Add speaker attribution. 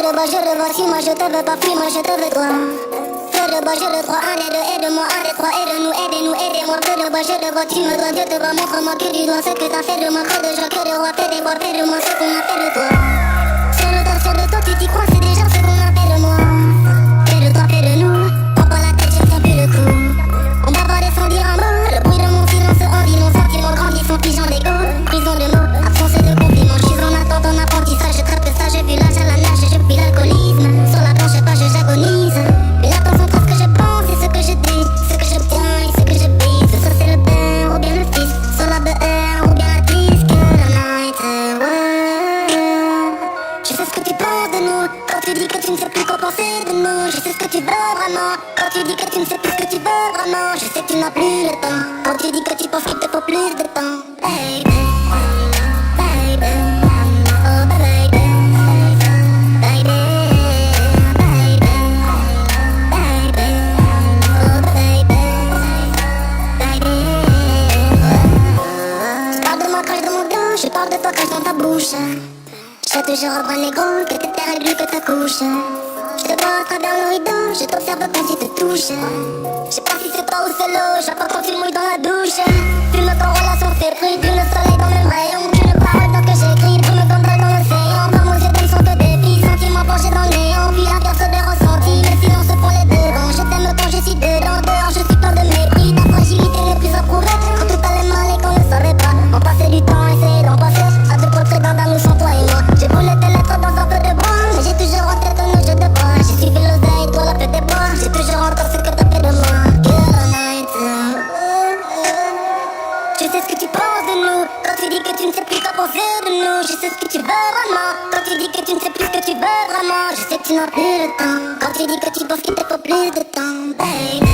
Speaker 1: le bas, je le vois, si moi je te veux pas, puis moi je te veux toi. Fais le bas, je le crois, un des deux, aide-moi, un des trois, aide-nous, aidez-nous, aidez-moi. Fais le bas, je le vois, tu me dois, Dieu te voit, montre-moi que du doigt ce que t'as fait de moi, creux de joie, que de roi, fais des bois, fais de moi ce qu'on a fait de toi. Sur de toi, tu t'y crois, c'est déjà ce qu'on a fait de moi. Fais de toi, fais de nous, prends pas la tête, je tiens plus le coup. On va pas sans dire un mot, le bruit de mon silence en dit mon sentiment grandissant, figeant d'ego, prison de mots, absence de compliments, je suis en attente, en apprentissage, je traite le sage, j'ai vu l'âge à la nage, je puis l'alcoolisme, sur la planche pas, j'agonise, une latence entre ce que je pense et ce que je dis, ce que j'obtiens et ce que je brise, ça c'est le père ou bien le fils, sur la BR ou bien la disque, la night, ouais. Je sais ce que tu penses de nous, quand tu dis que tu ne sais plus quoi penser de nous, je sais ce que tu veux vraiment, quand tu dis que tu ne sais plus ce que tu veux vraiment, je sais que tu n'as plus le temps, quand tu dis que tu penses qu'il te faut plus de temps, baby, baby, oh baby, baby, baby, baby, oh baby, baby. Je parle de moi, crache dans mon dos, je parle de toi, crache dans ta bouche. Je toujours reprends les gros, que t'es terre et que ta couche. Je te vois à travers le rideau, je t'observe quand tu te touches. Je sais pas si c'est toi ou c'est l'eau, je vois pas quand tu mouilles dans la douche. Fume quand relation s'est pris, fume le soleil dans le rayon. Une parole dans que j'écris, fume comme balle dans l'océan. Par mon yeux d'un son de défi, sentiments penchés dans le néant. Puis la pierre se des ressentis, le silence pour les devants. Je t'aime quand je suis dedans, dehors je suis plein de mépris. Ta fragilité n'est plus approuvée, quand tout allait mal et qu'on ne savait pas. On passait du temps, essayer d'en passer, à deux portraits d'un d'amour sans toi et moi. J'ai voulu te lettres dans un peu de bois, mais j'ai toujours en tête nos jeux de bois. J'ai suivi l'oseille, toi la paix des bois. J'ai toujours encore ce que t'as fait de moi. Girl night, je sais ce que tu penses de nous, quand tu dis que tu ne sais plus quoi penser de nous. Je sais ce que tu veux vraiment, quand tu dis que tu ne sais plus ce que tu veux vraiment. Je sais que tu n'as plus le temps, quand tu dis que tu penses qu'il te faut plus de temps, baby.